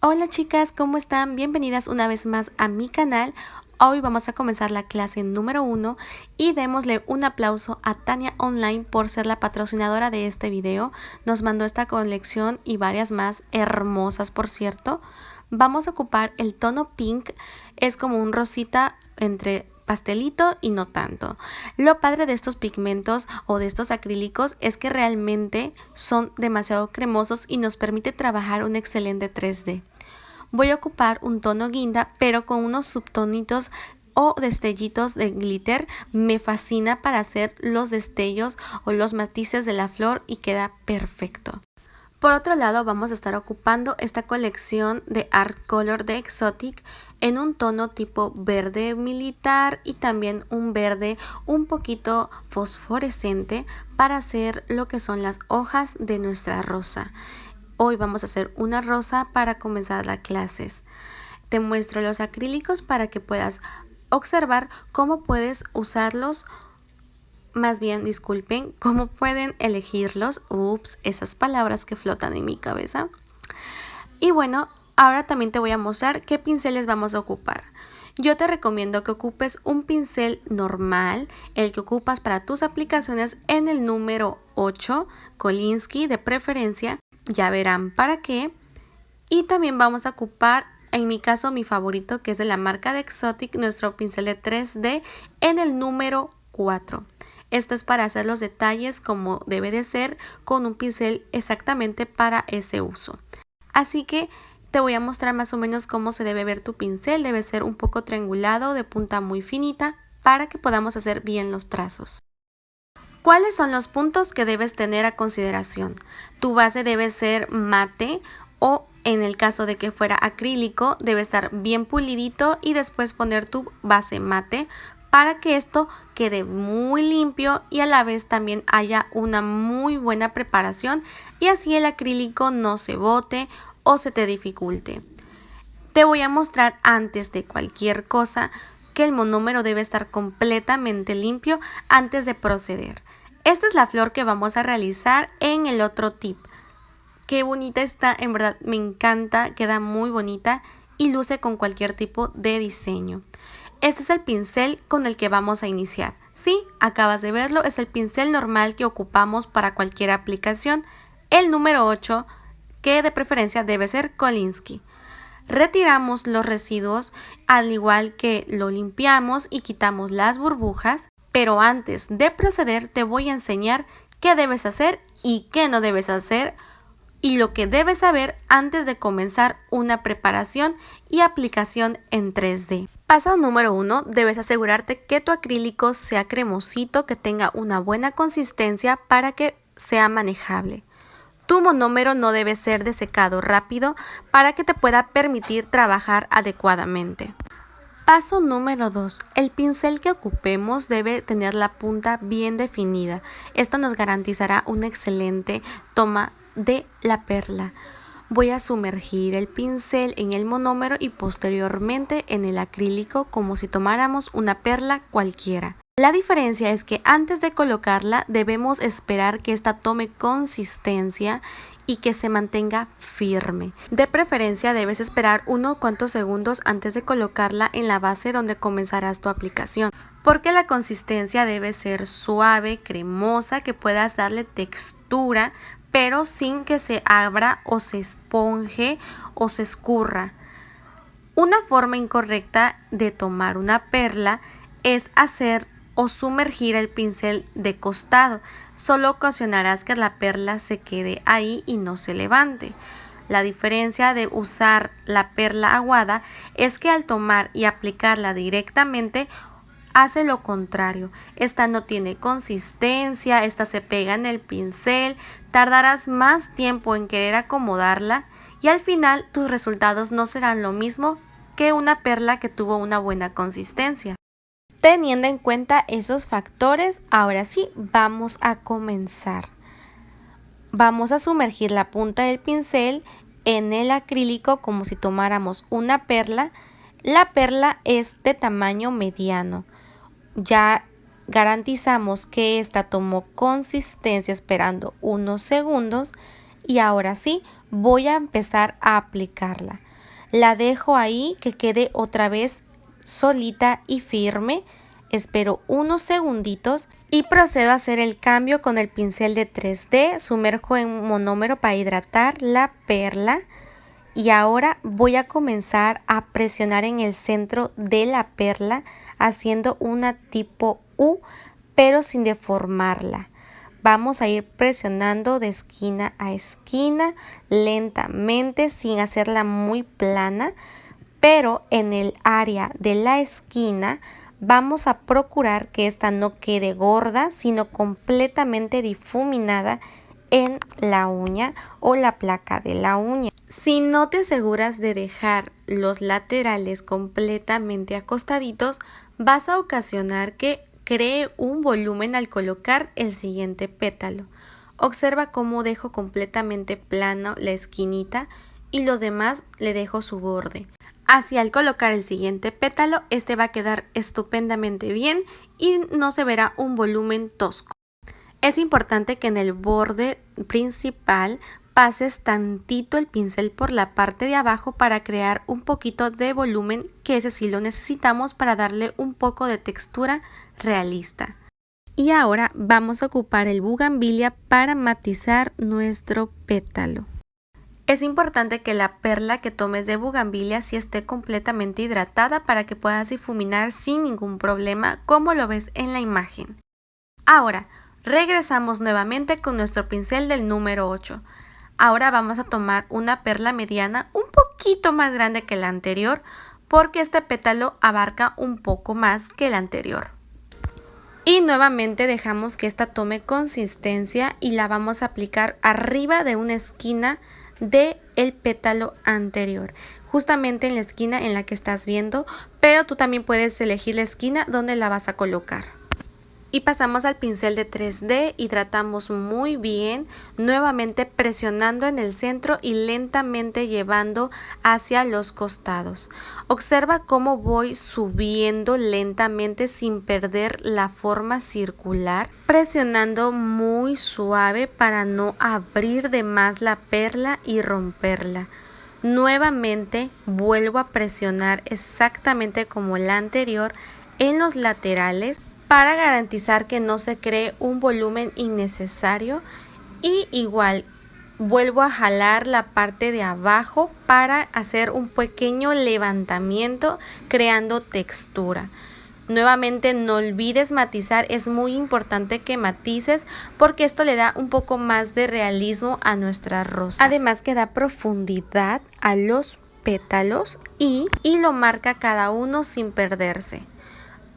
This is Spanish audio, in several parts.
Hola chicas, ¿cómo están? Bienvenidas una vez más a mi canal. Hoy vamos a comenzar la clase número 1 y démosle un aplauso a Tania Online por ser la patrocinadora de este video. Nos mandó esta colección y varias más hermosas, por cierto. Vamos a ocupar el tono pink, es como un rosita entre pastelito y no tanto. Lo padre de estos pigmentos o de estos acrílicos es que realmente son demasiado cremosos y nos permite trabajar un excelente 3D. Voy a ocupar un tono guinda, pero con unos subtonitos o destellitos de glitter. Me fascina para hacer los destellos o los matices de la flor y queda perfecto. Por otro lado, vamos a estar ocupando esta colección de Art Color de Exotic en un tono tipo verde militar y también un verde un poquito fosforescente para hacer lo que son las hojas de nuestra rosa. Hoy vamos a hacer una rosa para comenzar las clases. Te muestro los acrílicos para que puedas observar cómo puedes usarlos. Más bien, disculpen, cómo pueden elegirlos. Ups, esas palabras que flotan en mi cabeza. Y bueno, ahora también te voy a mostrar qué pinceles vamos a ocupar. Yo te recomiendo que ocupes un pincel normal, el que ocupas para tus aplicaciones en el número 8, Kolinsky de preferencia. Ya verán para qué. Y también vamos a ocupar, en mi caso, mi favorito, que es de la marca de Exotic, nuestro pincel de 3D en el número 4. Esto es para hacer los detalles como debe de ser con un pincel exactamente para ese uso. Así que te voy a mostrar más o menos cómo se debe ver tu pincel. Debe ser un poco triangulado, de punta muy finita, para que podamos hacer bien los trazos. ¿Cuáles son los puntos que debes tener a consideración? Tu base debe ser mate o en el caso de que fuera acrílico debe estar bien pulidito y después poner tu base mate para que esto quede muy limpio y a la vez también haya una muy buena preparación y así el acrílico no se bote o se te dificulte. Te voy a mostrar antes de cualquier cosa que el monómero debe estar completamente limpio antes de proceder. Esta es la flor que vamos a realizar en el otro tip. Qué bonita está, en verdad me encanta, queda muy bonita y luce con cualquier tipo de diseño. Este es el pincel con el que vamos a iniciar. Sí, acabas de verlo, es el pincel normal que ocupamos para cualquier aplicación. El número 8, que de preferencia debe ser Kolinsky. Retiramos los residuos, al igual que lo limpiamos y quitamos las burbujas. Pero antes de proceder te voy a enseñar qué debes hacer y qué no debes hacer y lo que debes saber antes de comenzar una preparación y aplicación en 3D. Paso número 1, debes asegurarte que tu acrílico sea cremosito, que tenga una buena consistencia para que sea manejable. Tu monómero no debe ser de secado rápido para que te pueda permitir trabajar adecuadamente. Paso número 2. El pincel que ocupemos debe tener la punta bien definida. Esto nos garantizará una excelente toma de la perla. Voy a sumergir el pincel en el monómero y posteriormente en el acrílico como si tomáramos una perla cualquiera. La diferencia es que antes de colocarla debemos esperar que esta tome consistencia y que se mantenga firme. De preferencia debes esperar unos cuantos segundos antes de colocarla en la base donde comenzarás tu aplicación, porque la consistencia debe ser suave, cremosa, que puedas darle textura, pero sin que se abra o se esponje o se escurra. Una forma incorrecta de tomar una perla es hacer o sumergir el pincel de costado. Solo ocasionarás que la perla se quede ahí y no se levante. La diferencia de usar la perla aguada es que al tomar y aplicarla directamente hace lo contrario. Esta no tiene consistencia, esta se pega en el pincel, tardarás más tiempo en querer acomodarla y al final tus resultados no serán lo mismo que una perla que tuvo una buena consistencia. Teniendo en cuenta esos factores, ahora sí vamos a comenzar. Vamos a sumergir la punta del pincel en el acrílico como si tomáramos una perla. La perla es de tamaño mediano. Ya garantizamos que esta tomó consistencia esperando unos segundos y ahora sí voy a empezar a aplicarla. La dejo ahí que quede otra vez solita y firme. Espero unos segunditos y procedo a hacer el cambio con el pincel de 3D. Sumerjo en monómero para hidratar la perla. Y ahora voy a comenzar a presionar en el centro de la perla haciendo una tipo U, pero sin deformarla. Vamos a ir presionando de esquina a esquina lentamente sin hacerla muy plana, pero en el área de la esquina vamos a procurar que esta no quede gorda, sino completamente difuminada en la uña o la placa de la uña. Si no te aseguras de dejar los laterales completamente acostaditos, vas a ocasionar que cree un volumen al colocar el siguiente pétalo. Observa cómo dejo completamente plano la esquinita y los demás le dejo su borde. Así al colocar el siguiente pétalo, este va a quedar estupendamente bien y no se verá un volumen tosco. Es importante que en el borde principal pases tantito el pincel por la parte de abajo para crear un poquito de volumen, que ese sí lo necesitamos para darle un poco de textura realista. Y ahora vamos a ocupar el bugambilia para matizar nuestro pétalo. Es importante que la perla que tomes de bugambilia sí esté completamente hidratada para que puedas difuminar sin ningún problema, como lo ves en la imagen. Ahora, regresamos nuevamente con nuestro pincel del número 8. Ahora vamos a tomar una perla mediana un poquito más grande que la anterior, porque este pétalo abarca un poco más que el anterior. Y nuevamente dejamos que esta tome consistencia y la vamos a aplicar arriba de una esquina del pétalo anterior, justamente en la esquina en la que estás viendo, pero tú también puedes elegir la esquina donde la vas a colocar. Y pasamos al pincel de 3D y tratamos muy bien, nuevamente presionando en el centro y lentamente llevando hacia los costados. Observa cómo voy subiendo lentamente sin perder la forma circular, presionando muy suave para no abrir de más la perla y romperla. Nuevamente vuelvo a presionar exactamente como la anterior en los laterales, para garantizar que no se cree un volumen innecesario, y igual vuelvo a jalar la parte de abajo para hacer un pequeño levantamiento creando textura. Nuevamente no olvides matizar, es muy importante que matices porque esto le da un poco más de realismo a nuestra rosa. Además que da profundidad a los pétalos y lo marca cada uno sin perderse.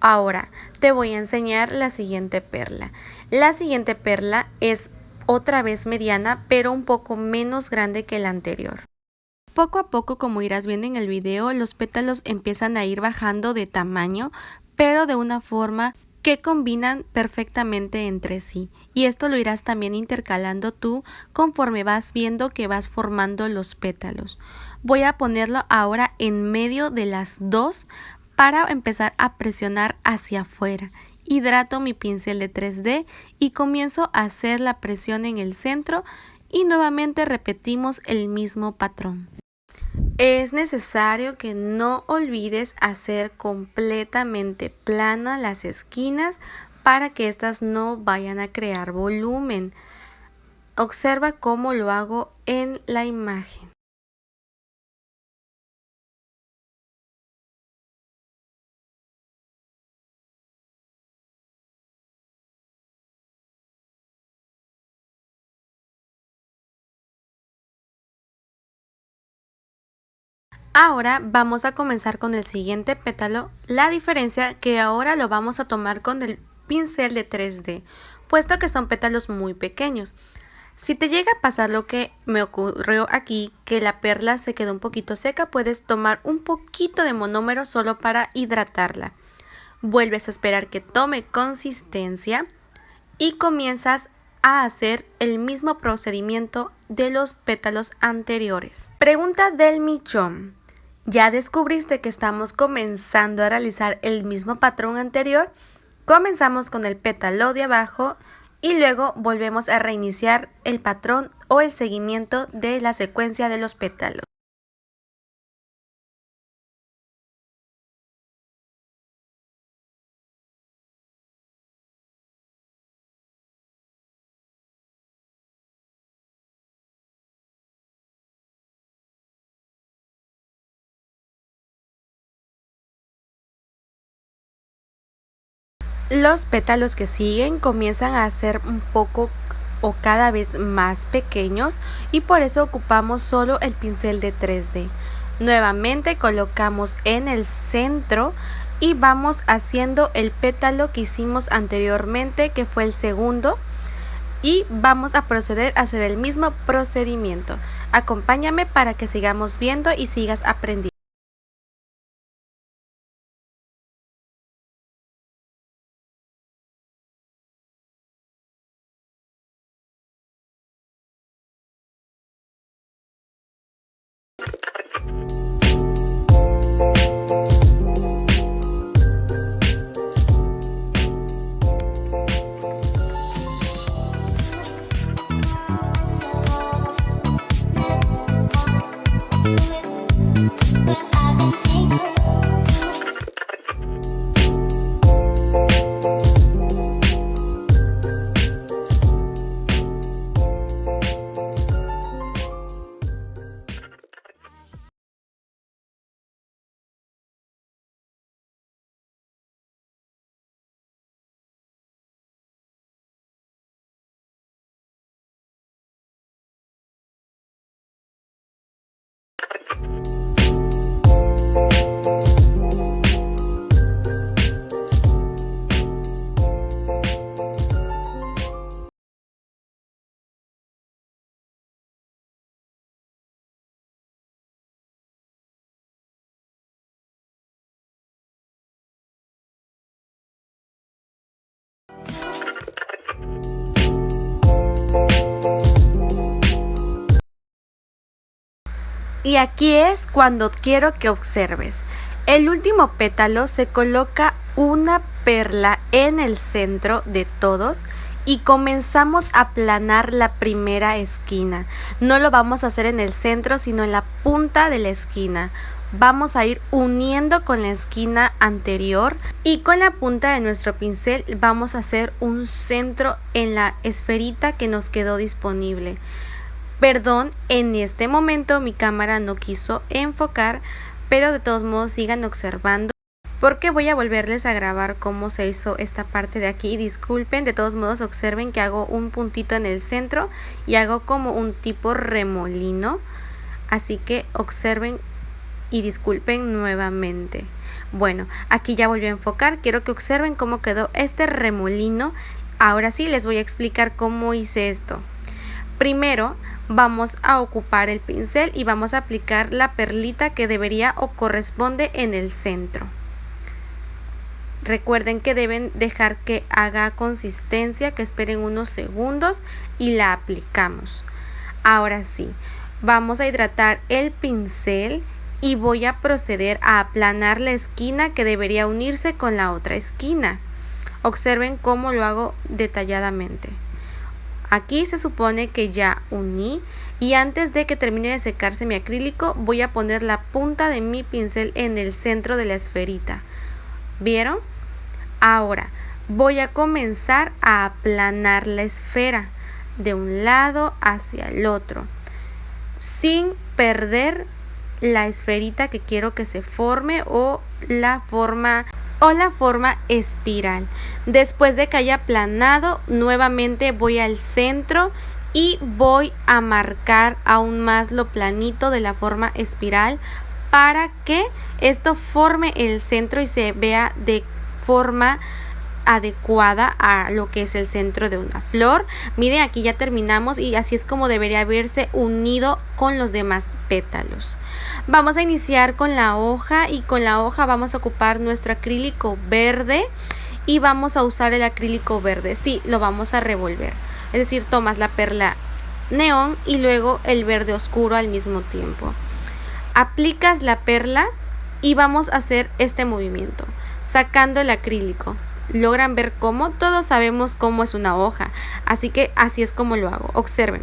Ahora te voy a enseñar la siguiente perla. La siguiente perla es otra vez mediana, pero un poco menos grande que la anterior. Poco a poco, como irás viendo en el video, los pétalos empiezan a ir bajando de tamaño, pero de una forma que combinan perfectamente entre sí. Y esto lo irás también intercalando tú conforme vas viendo que vas formando los pétalos. Voy a ponerlo ahora en medio de las dos para empezar a presionar hacia afuera. Hidrato mi pincel de 3D y comienzo a hacer la presión en el centro y nuevamente repetimos el mismo patrón. Es necesario que no olvides hacer completamente plana las esquinas para que estas no vayan a crear volumen. Observa cómo lo hago en la imagen. Ahora vamos a comenzar con el siguiente pétalo. La diferencia que ahora lo vamos a tomar con el pincel de 3D, puesto que son pétalos muy pequeños. Si te llega a pasar lo que me ocurrió aquí, que la perla se quedó un poquito seca, puedes tomar un poquito de monómero solo para hidratarla. Vuelves a esperar que tome consistencia y comienzas a hacer el mismo procedimiento de los pétalos anteriores. Pregunta del millón. ¿Ya descubriste que estamos comenzando a realizar el mismo patrón anterior? Comenzamos con el pétalo de abajo y luego volvemos a reiniciar el patrón o el seguimiento de la secuencia de los pétalos. Los pétalos que siguen comienzan a ser un poco o cada vez más pequeños y por eso ocupamos solo el pincel de 3D. Nuevamente colocamos en el centro y vamos haciendo el pétalo que hicimos anteriormente, que fue el segundo, y vamos a proceder a hacer el mismo procedimiento. Acompáñame para que sigamos viendo y sigas aprendiendo. Y aquí es cuando quiero que observes. El último pétalo se coloca una perla en el centro de todos y comenzamos a aplanar la primera esquina. No lo vamos a hacer en el centro, sino en la punta de la esquina. Vamos a ir uniendo con la esquina anterior y con la punta de nuestro pincel vamos a hacer un centro en la esferita que nos quedó disponible. Perdón, en este momento mi cámara no quiso enfocar, pero de todos modos sigan observando porque voy a volverles a grabar cómo se hizo esta parte de aquí. Disculpen, de todos modos observen que hago un puntito en el centro y hago como un tipo remolino, así que observen y disculpen nuevamente. Bueno, aquí ya volvió a enfocar. Quiero que observen cómo quedó este remolino. Ahora sí les voy a explicar cómo hice esto. Primero vamos a ocupar el pincel y vamos a aplicar la perlita que debería o corresponde en el centro. Recuerden que deben dejar que haga consistencia, que esperen unos segundos y la aplicamos. Ahora sí, vamos a hidratar el pincel y voy a proceder a aplanar la esquina que debería unirse con la otra esquina. Observen cómo lo hago detalladamente. Aquí se supone que ya uní y antes de que termine de secarse mi acrílico voy a poner la punta de mi pincel en el centro de la esferita. ¿Vieron? Ahora voy a comenzar a aplanar la esfera de un lado hacia el otro sin perder la esferita que quiero que se forme o la forma espiral. Después de que haya aplanado, nuevamente voy al centro y voy a marcar aún más lo planito de la forma espiral para que esto forme el centro y se vea de forma adecuada a lo que es el centro de una flor. Miren, aquí ya terminamos y así es como debería verse unido con los demás pétalos. Vamos a iniciar con la hoja y con la hoja vamos a ocupar nuestro acrílico verde y vamos a usar el acrílico verde. Sí, lo vamos a revolver. Es decir, tomas la perla neón y luego el verde oscuro al mismo tiempo. Aplicas la perla y vamos a hacer este movimiento, sacando el acrílico. ¿Logran ver cómo? Todos sabemos cómo es una hoja, así que así es como lo hago. Observen.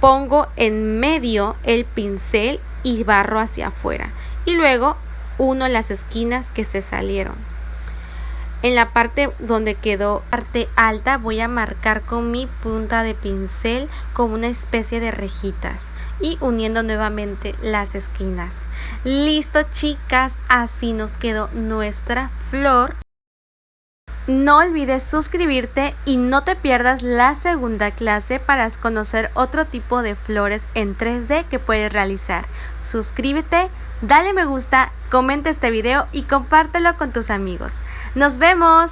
Pongo en medio el pincel y barro hacia afuera y luego uno las esquinas que se salieron. En la parte donde quedó parte alta voy a marcar con mi punta de pincel como una especie de rejitas y uniendo nuevamente las esquinas. Listo, chicas, así nos quedó nuestra flor. No olvides suscribirte y no te pierdas la segunda clase para conocer otro tipo de flores en 3D que puedes realizar. Suscríbete, dale me gusta, comenta este video y compártelo con tus amigos. ¡Nos vemos!